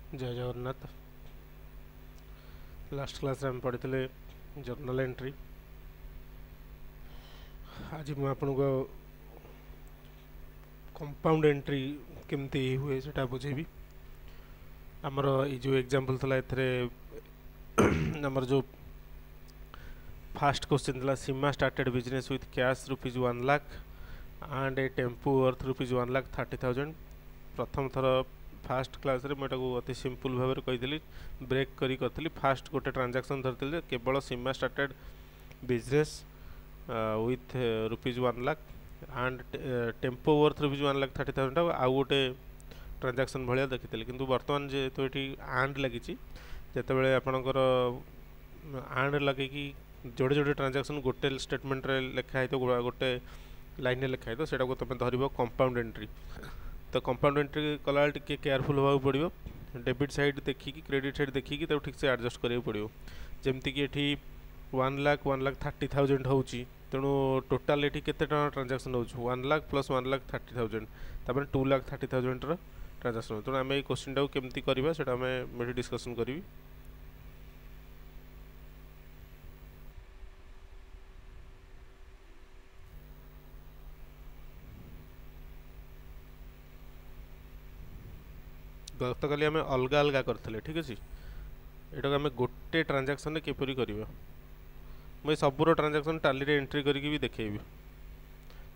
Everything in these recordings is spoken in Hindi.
जय जगन्नाथ। लास्ट क्लास रे हम पढ़ी जर्नल एंट्री। आज मुझे आपको कंपाउंड एंट्री केमती हुए से बुझेबी। आमर ये जो एग्जांपल थला एथरे आमर जो फास्ट क्वेश्चन थला Seema started business with cash ₹1,00,000 and a tempo worth ₹1,30,000। प्रथम थर फास्ट क्लास रे मुझे अति सिंपल भाव में कही ब्रेक करी फास्ट गोटे ट्रांजैक्शन धरती केवल Seema started business with ₹1,00,000 and tempo worth ₹1,30,000 आउ गोटे ट्रांजैक्शन भाया देखी किंतु बर्तमान जेहेतु ये एंड लगी जिते आपणकर एंड लगे जोड़े जोड़े ट्रांजैक्शन गोटे स्टेटमेंट रे लिखाई तो गोटे लाइन में लिखाई तो सेटा को तुम धर कंपाउंड एंट्री। तो कंपाउंड एंट्री कला टे केयरफुल होगा पड़ो। डेबिट साइड देखिकी क्रेडिट साइड देखिकी तो ठीक से एडजस्ट करा पड़ो। जमती कि ये 1,30,000 होची तेणु टोटाल ये केते ट्रांजैक्शन हो 1,00,000 प्लस 1,30,000 तापर 2,30,000 ट्रांजैक्शन। तेणु आम क्वेश्चन टाक केमती करवा से आम डिस्कसन करी। गत काली आम अलग अलग करते ठीक अच्छे यहाँ आम गोटे ट्रांजैक्शन किपर करवा मुझे सबूर ट्रांजैक्शन टाली रे एंट्री करके भी देखेबी।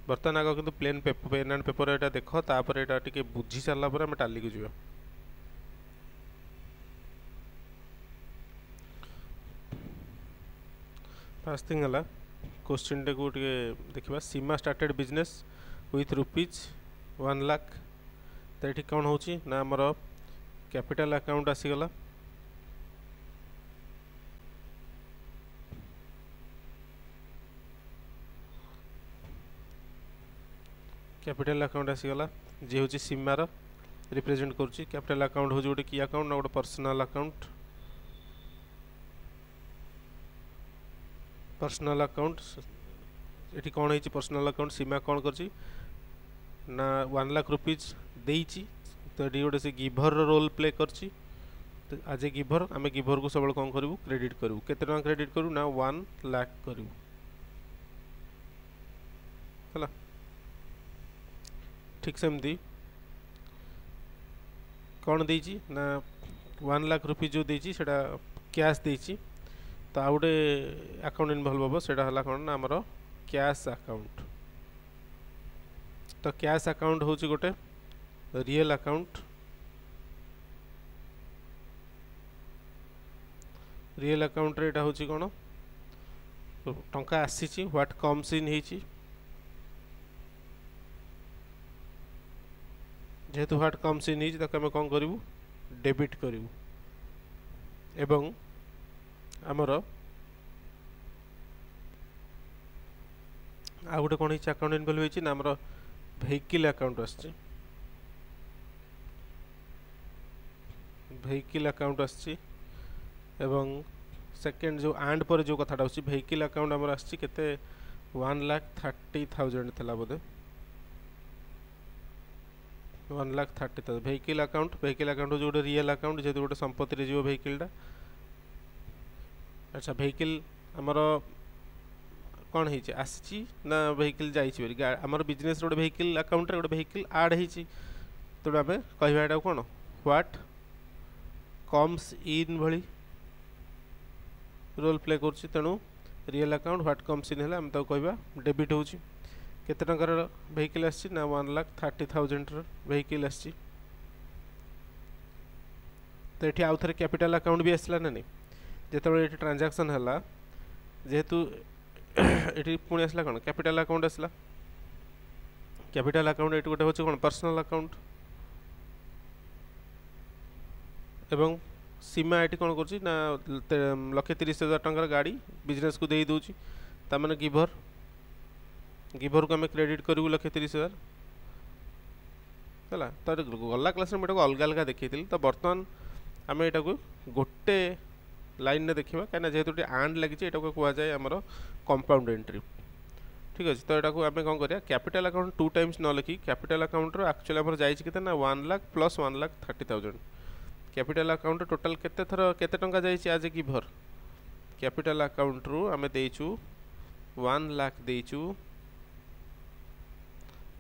बर्तमान आग किंतु प्लेन पेन एंड पेपर यहाँ देख तापर यहाँ टे बुझी सारा पर आम टाली को जावा। फर्स्ट थिंग है क्वेश्चन टे को देखा सीमा स्टार्टेड बिजनेस विथ ₹1,00,000। तो ये कौन हो ना आमर कैपिटल अकाउंट आसीगला कैपिटल अकाउंट आसीगला जी हूँ सीमार रिप्रेजेंट करुच्ची। कैपिटल अकाउंट हूँ गोटे की अकाउंट ना गोटे पर्सनल अकाउंट। पर्सनल अकाउंट ये कौन है पर्सनल अकाउंट सीमा कौन कर ना ₹1,00,000 देती। तो ये गोटे से गिभर रोल प्ले कर आज ए गिभर आम गिभर को सब कौन करूँ क्रेडिट करूँ केते टका क्रेडिट करूँ ना 1,00,000 करूँ है। ठीक सेमती कौन देती ना ₹1,00,000 जो देती से कैश देती। तो आ गए अकाउंट इनवल्व हम से कौन ना आमर कैश अकाउंट। तो कैश अकाउंट हूँ गोटे रियल अकाउंट। रियल अकाउंट रे हूँ कौन टंका आसी व्हाट कम्स इन होती जेहेतु व्हाट कम्स इन होती आम कौन करूँ डेबिट करूँ। एवं आमर आ गए कौन अकाउंट इनवल्व होती ना आमर व्हीकल अकाउंट आसची व्हीकल अकाउंट आसची। एवं सेकेंड जो एंड पर जो कथाटा आसची व्हीकल अकाउंट आमर आसची केते 1,30,000 थला बोधे 1,30,000 व्हीकल अकाउंट जो गोटे रियल अकाउंट जेहेतु गोटे संपत्ति रे जो व्हीकलटा। अच्छा व्हीकल आमर कौन है आसी ना व्हीकल जाइए आमर बिजनेस गोटे व्हीकल अकाउंट गोटे व्हीकल आड होती। तेणु आम कह कौन व्हाट कम्स इन भली रोल प्ले कर। तेणु real account what comes in है आम तो कह डेबिट हो केते टंकार व्हीकल आसी ना 1,30,000 व्हीकल आसी। तो ये आउ थे कैपिटल अकाउंट भी आसला ना नहीं जिते ये ट्रांजैक्शन है जेहेतु ये पुणी आसला कौन कैपिटल अकाउंट आसला। कैपिटल अकाउंट ये गोटे हूँ कौन पर्सनल अकाउंट। एवं सीमा ये कौन कर ना ₹1,30,000 टंकार गाड़ी बिजनेस को दे दूची ताने गिभर को आम क्रेडिट करूँ ₹1,30,000 है। तो गला क्लास में मुझे अलग अलग देखी। तो बर्तमान आम यहाँ को गोटे लाइन में देखा कहीं जेहेतु एंड लगी यहाँ को जाए आमर कंपाउंड एंट्री। ठीक अच्छे तो यहाँ को आम कौन करा कैपिटल अकाउंट 2 टाइम्स न लिखी कैपिटल अकाउंट एक्चुअली आम जाइए ना 1,00,000 प्लस 1,30,000 कैपिटल अकाउंट टोटल केते थर केते टंका जाइछि आज गिभर कैपिटल अकाउंट रु आमे देइछु 1 लाख देइछु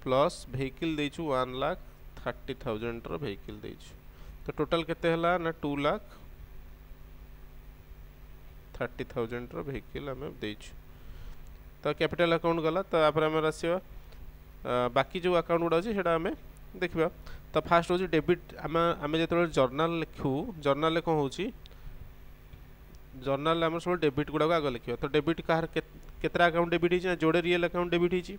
प्लस व्हीकल देइछु 1,30,000 रो व्हीकल देइछु तो टोटल केते हला ना 2,30,000 रो व्हीकल आमे देइछु तो कैपिटल अकाउंट गला तो आपर आमे आसीबा बाकी जो अकाउंट गुडा अछि सेटा आमे देखिबा तो फास्ट होची डेबिट आमे जेतले जर्नल लिखु जर्नल ले कोन होची जर्नल आमे सब डेबिट गुडा आगे लिखिबा तो डेबिट कार केतरा अकाउंट डेबिट हिची ना जोड़े रियल अकाउंट डेबिट हिची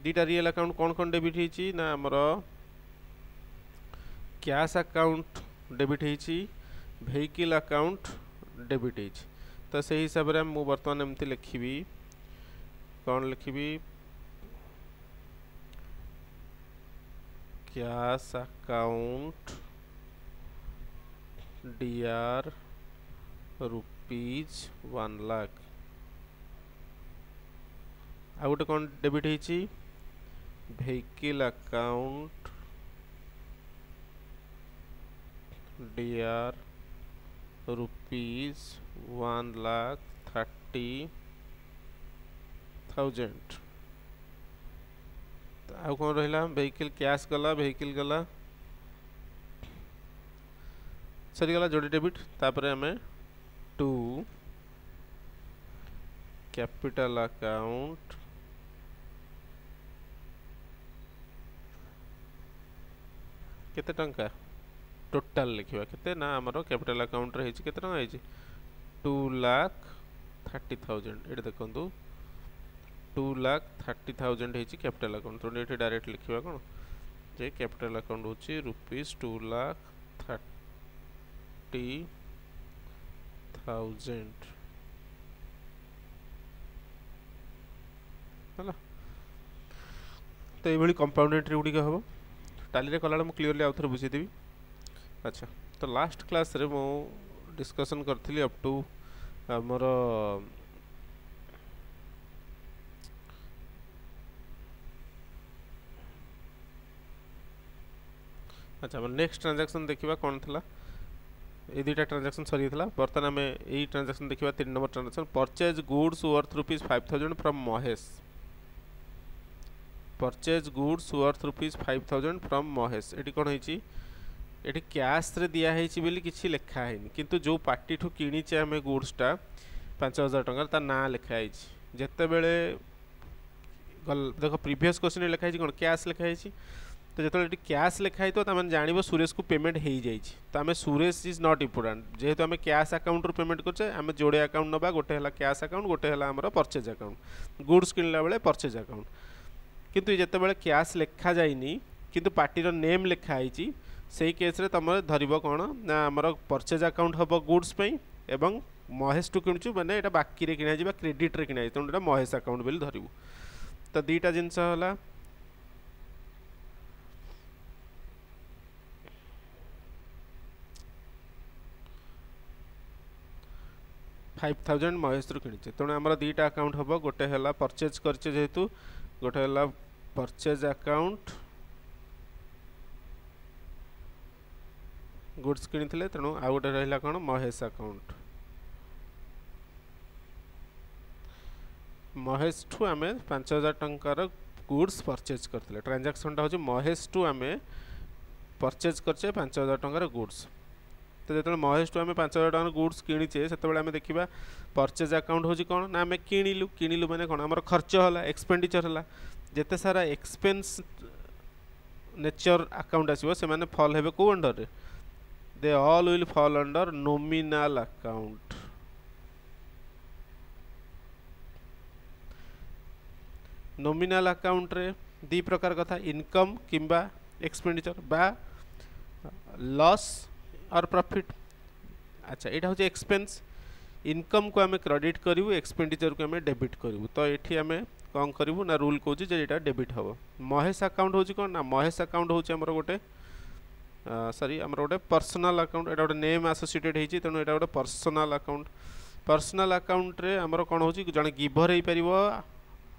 दीटा रियल अकाउंट कोन डेबिट हिची ना हमरो कैश अकाउंट डेबिट हिची व्हीकल अकाउंट डेबिट हिची तो सही हिसाब रे मु वर्तमान एमती लिखिबी कोन लिखिबी cash account DR rupees 1 lakh आ गोटे कौन डेबिट होती व्हीकल अकाउंट डीआर रुपीज 1,30,000 आउ कौन रहा व्हीकल कैश गला व्हीकल गला सरी गला जोड़े डेबिट तापर हमें 2 कैपिटल अकाउंट केते टंका टोटल लिखिबा केते ना हमरो कैपिटल अकाउंट रे हिची केते टंका हिची 2,30,000 एटे देखंतु 2,30,000 हिची कैपिटल अकाउंट तो एटे डायरेक्ट लिखिबा कोन जे कैपिटल अकाउंट होची रुपीस 2,30,000 हला तो ये कंपाउंड एंट्री गुडी का हबो टाली रे कला मु क्लियरली आउथर बुझी देबी अच्छा तो लास्ट क्लास रे मु डिस्कशन करथिली अप टू हमर अच्छा हम नेक्स्ट ट्रांजैक्शन देखिबा कोन थला ए दुटा ट्रांजैक्शन सरी थला बर्तन में ए ट्रांजैक्शन देखिबा 3 number transaction purchase goods worth rupees 5,000 from Mahesh purchase goods worth rupees 5,000 from Mahesh एटी कोन होईची एटी कैश रे दिया हेची बेली किछि लेखा हेनी किंतु जो पार्टी ठु किनी चे हमें गुड्स टा 5,000 टंका ता ना लेखा हेची जत्ते बेले देखो प्रीवियस क्वेश्चन लेखा हेची कोन कैश लेखा हेची तो जतो एटी कैश लेखा हेतो त मन जानिबो सुरेश को पेमेंट हेई जाईची तो हमें सुरेश इज नॉट इंपोर्टेंट जेहेतु हमें कैश अकाउंट रो पेमेंट करछे हमें जोड़े अकाउंट नबा गोटे हला कैश अकाउंट गोटे हला हमरो परचेज अकाउंट गुड्स किनला बेले परचेज अकाउंट किंतु जते बेले कैश लेखा जाइनी किंतु पार्टी रो नेम लेखा आइची सेही केस रे तमरे धरिबो कोन ना हमरो परचेज अकाउंट हबो गुड्स पई एवं महेश टू किनछु माने एटा बाकी रे किना जिबा क्रेडिट रे किना तो एटा महेश अकाउंट बेली धरिबो तो दीटा जिंस हला 5,000 महेश रु किनिचे तेणु आमर दीटा अकाउंट हम गोटे है परचेज करचे जेहेतु गोटे है परचेज अकाउंट गुड्स किनी तेणु आ गोटे रहा कौन महेश अकाउंट महेश ठू आम 5,000 टंकार गुड्स परचेज करते ट्रांजैक्शन हूँ महेश ठू आम परचेज करचे 5,000 टंकार गुड्स तो जो महेश टू आम 5,000 टंकार गुड्स किणीचे से आम देखा परचेज अकाउंट हूँ कौन ना आम किणिलु माने कौन आम खर्च है एक्सपेंडिचर है जिते सारा एक्सपेंस नेचर अकाउंट आसो से मैंने फॉल हे कौ under they all will fall under nominal account nominal account रे दी प्रकार कथा इनकम किंबा एक्सपेंडिचर बा लॉस और प्रॉफिट अच्छा यहाँ हूँ एक्सपेंस इनकम को आम क्रेडिट करूँ एक्सपेंडिचर को आम डेबिट करूँ तो ये आम कौन करूँ ना रूल कौच जो डेबिट हम महेश अकाउंट हूँ कौन ना महेश अकाउंट हूँ आमर गोटे सॉरी आमर गोटे पर्सनल अकाउंट एटा गोटे नेम एसोसिएटेड होती तेणु यहाँ गोटे पर्सनल अकाउंट रे आमर कौन हो जड़े गिभर हो पार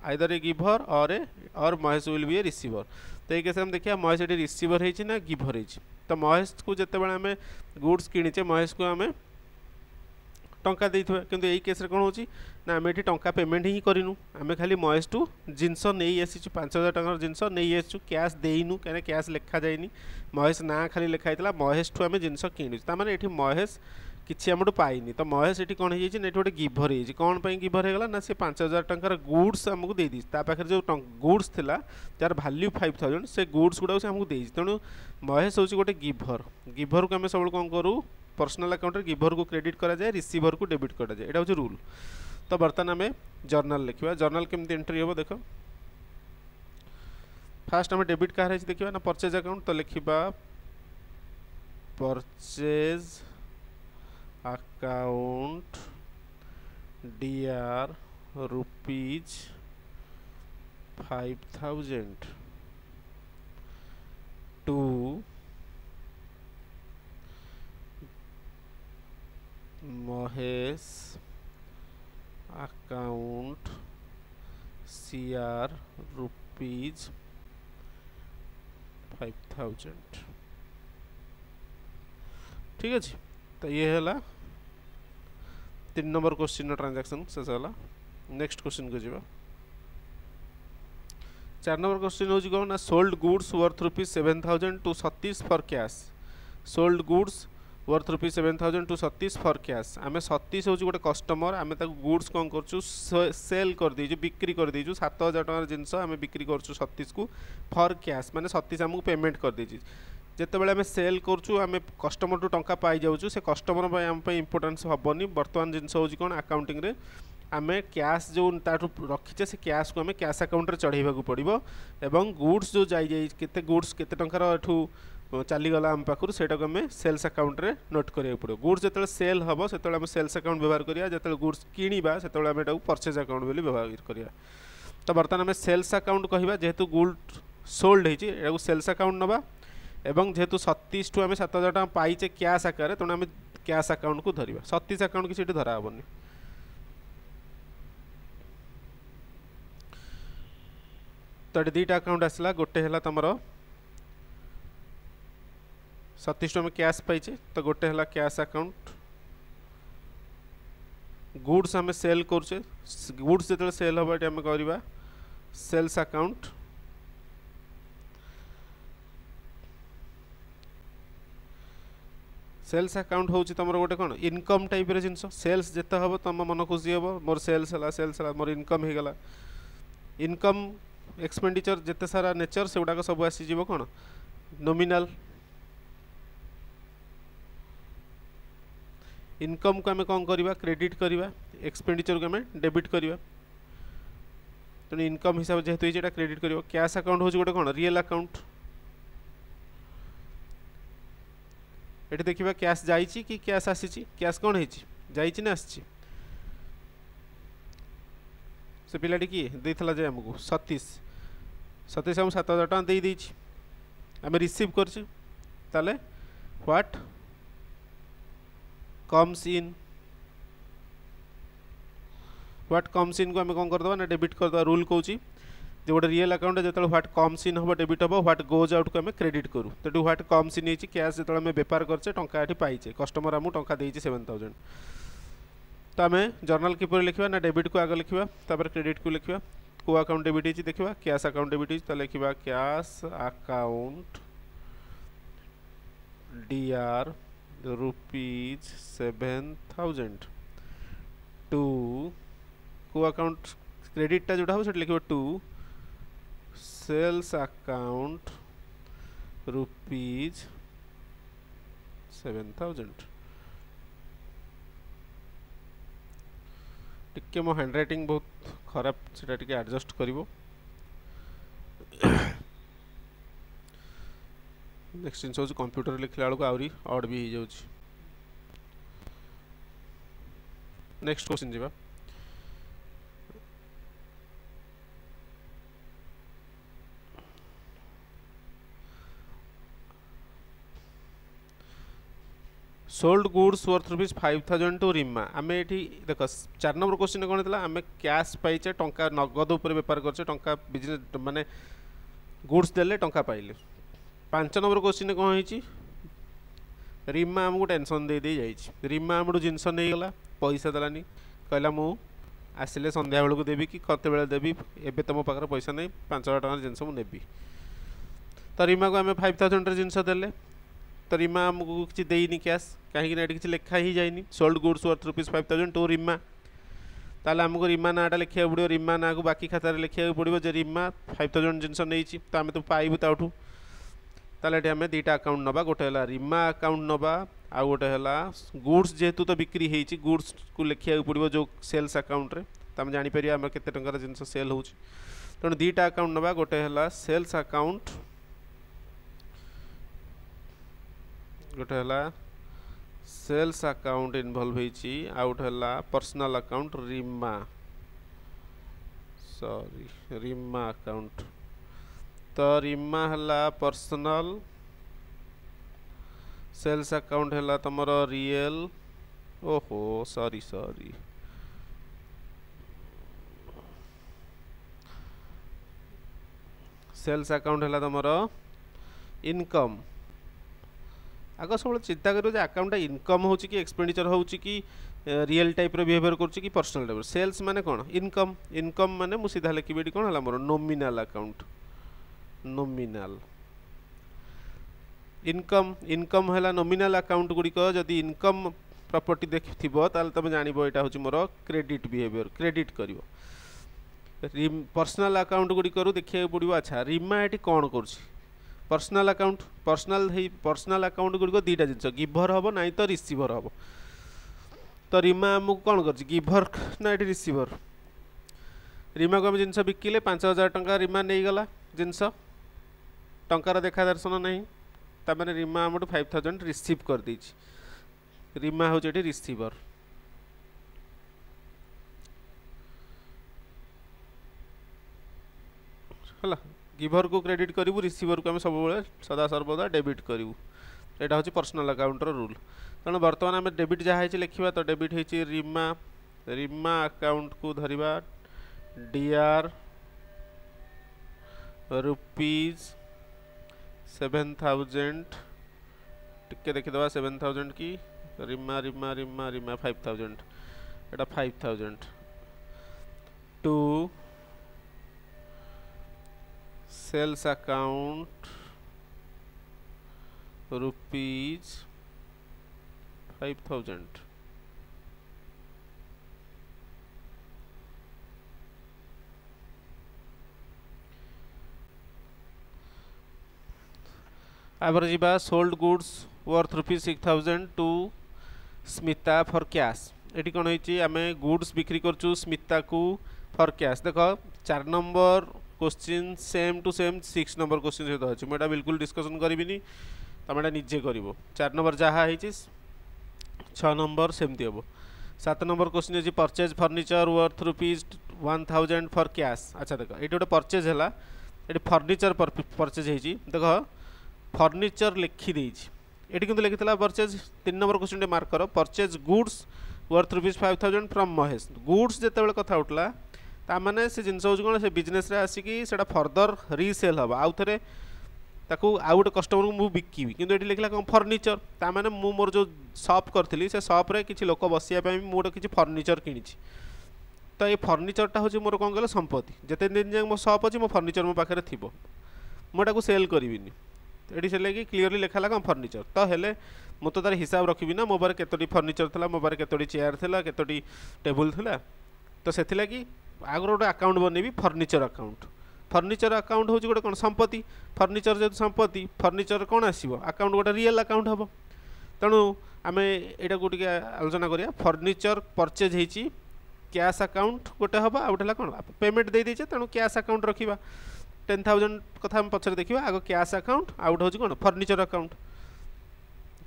आइदर ए गिभर और Mahesh will be A receiver तो ये केस हम देखिए महेश ये रिसीवर होती ना गिभर होती तो महेश को जितेबाला आम गुड्स किणीचे महेश को आम टंका देइथबा किंतु एई केस रे कोन होची ना आम एठी टंका पेमेंट ही करिनु आम खाली महेश टू जिनस नहीं आसीचु 5000 टंकार जिनस नहीं आसीचु कैश देइनु कने कैश लिखा जाइनी महेश ना खाली लिखा हैतला महेश टू आम जिनस किणु ता माने एठी महेश किछि हमटू पाइनी तो महेश एठी कोन हेछि नेट गोटे गिभर हेछि कोन पई गिभर हे गला ना से 5000 टंकार गुड्स हमकु दे दी ता पाखर जो गुड्स थिला तार वैल्यू 5000 से गुड्स गुडा से हमकु देछि तेनु महेश होछि गोटे गिभर गिभर को हम सब कोन करू पर्सनल अकाउंट रे गिभर को क्रेडिट करा जाए रिसीवर को डेबिट करा जाए एटा होछि रूल तो बर्तन आम जर्नल लिखा जर्नल केमती एंट्री हम देख फास्ट आम डेबिट कहार देखा ना परचेज अकाउंट तो लिखा purchase account DR rupees 5000 to Mahesh account CR rupees 5000 ठीक अच्छे तो ये है 3 नंबर क्वेश्चन ट्रांजैक्शन शेष है नेक्स्ट क्वेश्चन को जीवा 4 नंबर क्वेश्चन हो कौन ना sold goods worth rupees 7000 to Satish for cash sold goods worth rupees 7000 to Satish for cash आम सतीश हूँ गोटे कस्टमर आम गुड्स कौन कर सेल कर दीचु बिक्री कर दीचु 7000 टकर जिनस आम बिक्री कर सतीश को फॉर कैश माने सतीश आमको पेमेंट कर दीची जितेबाला आम सेल करें कस्टमर टू टंका पाई जाऊँ से कस्टमर आम इम्पोर्टेंस हेनी बर्तमान जिनस हूँ कौन अकाउंटिंग रे आम कैश जो ताठू रखीचे से कैश को आम कैश अकाउंट रे चढ़ाइबा पड़ो एवं गुड्स जो जाते गुड्स केते टंकार एठू चलीगला आम पाखु से आम सेल्स अकाउंट रे नोट करा पड़ो गुड्स जो सेल हम से आम सेल्स अकाउंट व्यवहार करिया जो गुड्स किणवा से आम एटा परचेज अकाउंट बोली व्यवहार करिया तो बर्तमान आम सेल्स अकाउंट कहवा जेहेतु गुड सोल्ड होती सेल्स अकाउंट नवा एवं जेहेतु सतीश टू आम 7000 टका पाइचे कैश आकार तेणु आम कैश अकाउंट को धरिबा सतीश अकाउंट किसी धरा हेनी तो ये दुईटा अकाउंट आसला गोटे है तुम सतीश टू आम कैश पाइचे तो गोटे है कैश अकाउंट गुड्स आम सेल करुचे गुड्स जो सेल हम ये आम करवा सेल्स अकाउंट सेल्स अकाउंट हूँ तुम गोटे कौन इनकम टाइप जिनस सेल्स जिते हम तुम मन खुशी हम मोर सेल्स है मोर इनकम हो गला इनकम एक्सपेंडिचर जिते सारा नेचर से गुड़ाक सब आसीज कौन नॉमिनल इनकम को आम कौन करवा क्रेडिट करवा एक्सपेंडिचर को आम डेबिट करवा तेणु इनकम हिसाब जेहेतु ये क्रेडिट कर कैश अकाउंट हूँ गोटे कौन रियल अकाउंट ये देखा कैश जाइए कि कैश आसी कैश कौन होती ना आसी से पिलाटी किए देला जे आमको सतीश सतीश आम 7000 टका दे देछि आम रिसीव करछे ताले व्हाट कम्स इन को आम कौन करदे ना डेबिट करदे रूल कहूँ जो गोटे रियल अकाउंट जो व्हाट कम्स इन हम डेबिट हम व्हाट गोज आउट को आम क्रेडिट करूँ तो व्हाट कम्स इन होती कैश जो आम बेपार करचे टंका ये पाइचे कस्टमर आमको टंका देइछि 7000 तो आम जर्नल किपर लिखा ना डेबिट को आगे लिखा तापर क्रेडिट को लिखा को अकाउंट डेबिट होती देखा कैश अकाउंट डेबिट होती लिखा cash account DR rupees 7000 to को अकाउंट क्रेडिटा जोटा हम लिखा टू सेल्स अकाउंट रुपीज 7000 टिके मो हैंड राइटिंग बहुत खराब से टिके एडजस्ट करिवो नेक्स्ट जिन सब कंप्यूटर लिखला बेलू आहरी ऑड भी हो जाउछि नेक्स्ट क्वेश्चन जीवा sold goods worth rupees 5000 to Rima आम ये देख 4 नंबर क्वेश्चन कौन था आम कैश पाइचे टंका नगद उपर बेपार करचे टंका बिजनेस माने गुड्स देले टंका पाइले 5 नंबर क्वेश्चन कौन होती रीमा आमको टेंशन दे दे जाइए रीमा आम जिनस नहीं गला पैसा देलानी कहला मु आसिले संध्या बेलू देवी कि कते बेले देवी एबे तो मो पाखरे पैसा नहीं 5,000 टंकार जिनस मु नेबी तो रीमा को आम 5,000 जिनस देले तो रीमा आमको किसी देनी कैश कहीं किसी लिखा ही जाइनी sold goods worth ₹5,000 to Reema ताले आमको रीमा नाटा लिखा पड़ो रीमा ना को बाकी खातार लिखा पड़ो जे रीमा 5,000 जिनस नहीं तो आम तो पाइबू ताठू ताले आम दुटा अकाउंट नवा गोटे है रीमा अकाउंट नवा आ गोटे है गुड्स जेहेतु तो बिक्री होती गुड्स को लिखा पड़ो जो सेल्स अकाउंट रे तो आम जापर आम केते टंकार जिनस सेल हो तेणु दुटा अकाउंट नवा गोटे है सेल्स अकाउंट गोटे है सेल्स अकाउंट इनवॉल्व होती आ गोटे है personal account Reema sorry Reema account तो रीमा है पर्सनल सेल्स अकाउंट है तुमर रियल ओहो सॉरी सॉरी सेल्स अकाउंट है तुमर इनकम आग सब चिंता करो अकाउंट इनकम हो कि एक्सपेंडिचर हो कि रियल टाइप बिहेवियर कर पर्सनल टाइप सेल्स माने कौन इनकम इनकम माने मु सीधा लिखी कौन है मोर nominal account nominal income income है नॉमिनल अकाउंट गुड़िक जदि इनकम प्रॉपर्टी देखि तुम जान यहाँ हूँ मोर क्रेडिट बिहेवियर क्रेडिट कर पर्सनल अकाउंट गुड़िक देखा पड़ो अच्छा रीमा ये कौन कर पर्सनल अकाउंट पर्सनल अकाउंट गुड़िक दुईटा जिन गिभर हम ना तो रिसीवर हम तो रीमा आमको कौन कर गिभर ना ये रिसीवर रीमा को आम जिन बिकिले 5,000 टंका रीमा नहीं गला जिनस टंकार देखा दर्शन नहीं तमें रीमा आम 5,000 रिसीव कर देछि रीमा हूँ ये रिसीवर है गिभर को क्रेडिट करूँ रिसीवर को आम सब सदा सर्वदा डेबिट करूँ यहाँ हूँ पर्सनल अकाउंट रूल तेणु बर्तमान आम डेबिट जहाँ लिखा तो डेबिट होती रीमा रीमा अकाउंट को धरिबा डीआर ₹7,000 टिके देखीदे 7,000 की रीमा रीमा रीमा रीमा 5,000 एटा 5,000 to sales account ₹5,000 our Jiva sold goods worth ₹6,000 to Smita for cash ये कौन होती आम गुड्स बिक्री करचु स्मिता को फॉर कैश देख 4 number question same to same 6 number question सहित अच्छे मुझे बिल्कुल डिस्कसन करी तुम निजे कर 4 नंबर जहाँ होती 6 नंबर सेमती हम 7 नंबर क्वेश्चन अच्छी purchase furniture worth ₹1,000 for cash अच्छा देख ये गोटे परचेज है ये फर्निचर परचेज होती देख फर्निचर लिखिदे ये किंतु लिखी परचेज 3 नंबर क्वेश्चन मार्क कर purchase goods worth ₹5,000 from Mahesh goods जिते कथा उठला ताने से जिन कौन से बिजनेस आसिकी फर्दर रीसेल हम आउ थे आउ गोटे कस्टमर को मुझे बिकबी कि लिखला कौन फर्निचर ताने मु मोर जो शॉप करी से सप्रे किसी लोक बसापी मुझे किसी फर्निचर किणी तो ये फर्निचरटा हूँ मोर कौन कह संपत्ति जिते दिन जाए मो शॉप अच्छी मो फर्निचर मो पाखे थी मुझे सेल करी ये से लगे क्लीयरली लिखा कौन फर्निचर तो हेले मु तो तार हिसाब रखी ना मो पारे केतोटी फर्निचर था मो पारे केतोटी चेयर था केतोटी टेबुल था तो से आगर गोटे अकाउंट बनैबी फर्निचर अकाउंट हूँ गोटे कौन संपत्ति फर्निचर जेहतु संपत्ति फर्निचर कौन आसो अकाउंट गोटे रियल अकाउंट हम तेणु आम यहाँ को आलोचना करिया फर्निचर परचेज होती कैश अकाउंट गोटे हम आ गोटे कौन पेमेंट दे देचे तेणु कैश अकाउंट रखा 10,000 कथा पचर देखा आग कैश अकाउंट आ गोटे हूँ कौन फर्निचर अकाउंट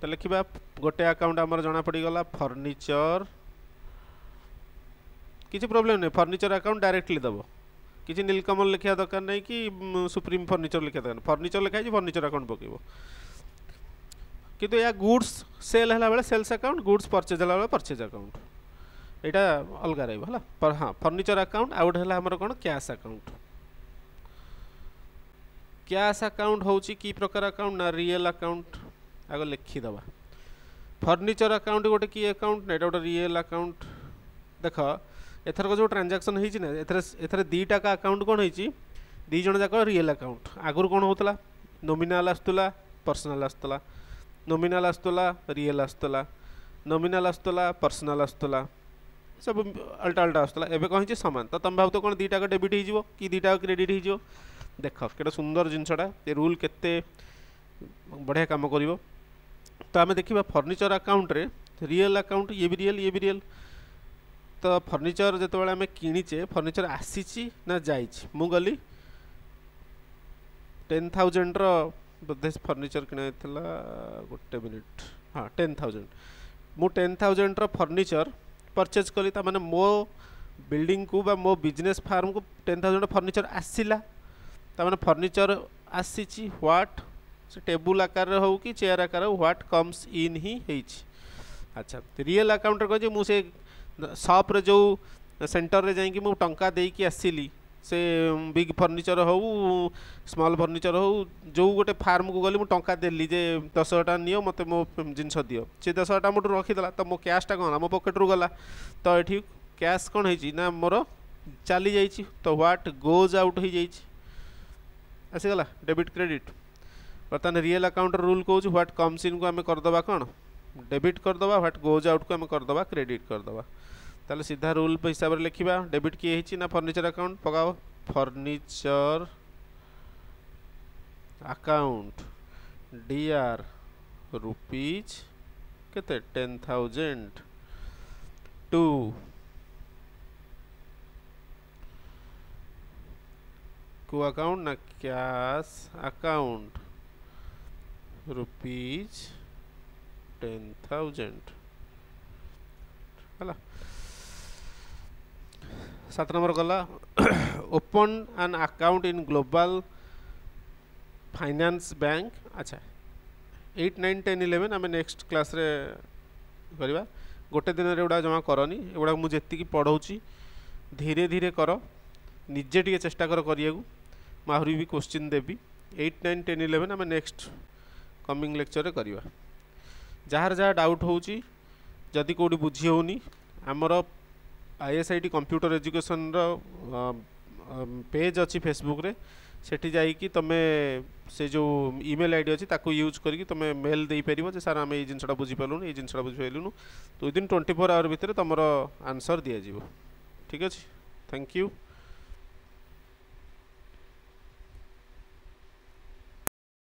तो लिखा गोटे अकाउंट आमर जना पड़गला फर्निचर किसी प्रॉब्लम नहीं फर्निचर अकाउंट डायरेक्टली दब किसी नीलकमल लिखा दरकार नहीं कि सुप्रीम फर्निचर लिखा दरकार फर्निचर लिखाई फर्निचर अकाउंट पकेब किंतु या गुड्स सेल है बेले सेल्स अकाउंट गुड्स परचेज है परचेज अकाउंट यहाँ अलग रहा पर हाँ फर्निचर अकाउंट आउट है आमर कौन कैश अकाउंट कैश अकाउंट हूँ कि प्रकार अकाउंट ना रियल अकाउंट आग लिखिदबा फर्निचर अकाउंट गोटे की अकाउंट ना गोटे रियल अकाउंट देख एथरक जो ट्रांजैक्शन होती ना एथरे दीटा का अकाउंट कौन होती दी जन जाक रियल अकाउंट आगुरी कौन होता नॉमिनल आसुला पर्सनल आसुला नॉमिनल आसुला रियल आसुला नॉमिनल आसुला पर्सनल आसुला सब अल्टा अल्टा आसुला एबे कहीं सामान तो तुम भाव कौन दीटा डेबिट हो कि दीटा क्रेडिट हो देख के सुंदर जिनसटा ये रूल केते बढ़िया काम करिवो तो आम देखा फर्निचर अकाउंट रे रियल अकाउंट ये भी रियल तो फर्निचर जो आम किणीचे फर्निचर आसी ना जाइए मु गली 10,000 बोधे फर्निचर किणा गोटे मिनिट हाँ 10,000 मु 10,000 फर्निचर परचेज कली माने मो बिल्डिंग को बा मो बिजनेस फार्म को 10,000 फर्निचर आसला ताने फर्निचर आसी व्हाट से टेबुल आकार हो कि चेयर आकार व्हाट कम्स इन ही अच्छा रियल अकाउंट कह मुझे शॉप रे जो सेंटर रे जाइए मु टंका देकी आसिली से बिग फर्निचर हो स्मॉल फर्निचर हो जो गोटे फार्म को गली टंका देली जे 10,000 नियो मते मो जिनस दियो से 10,000 मोटू रखीदेला तो मो कैशटा कौन मो पॉकेट रू गला तो ये कैश कौन है मोर चली जाइए तो व्हाट गोज आउट हो आसीगला डेबिट क्रेडिट बर्तमान रियल अकाउंट रूल कहूँ व्हाट कम्स इन को आम करदे कौन डेबिट करदे व्हाट गोज आउट को आम करदे क्रेडिट करदे ताले सीधा रूल हिसाब से लिखा डेबिट किए ना फर्निचर अकाउंट पकाओ फर्निचर अकाउंट डीआर रुपीज केते 10,000 टू को अकाउंट ना कैश अकाउंट रुपीज 10,000 है 7 नंबर गला open an account in global finance bank अच्छा 8, 9, 10, 11 आम नेक्स्ट क्लास रे करवा गोटे दिन एगुड़ा जमा करनी एगुड़ा मुझे पढ़ाऊँगी धीरे धीरे कर निजे टे चेष्टा करिए आहरी भी क्वेश्चन देवी 8, 9, 10, 11 आम नेक्स्ट कमिंग लेक्चर रे करवा जार जहाँ डाउट होची जदि कौटी बुझी होनी आमर ISIT कंप्यूटर एजुकेशन पेज अच्छी फेसबुक रे सेठी जाइकी तमे से जो ईमेल आईडी अच्छी ताको यूज करके तमे मेल दे परिबो जे सर आम ये जिनसटा बुझी पालुनु ये जिनसटा बुझी पालुनु तो विदिन 24 आवर भितर तुम आंसर दिया जीवो ठीक अच्छे थैंक यू।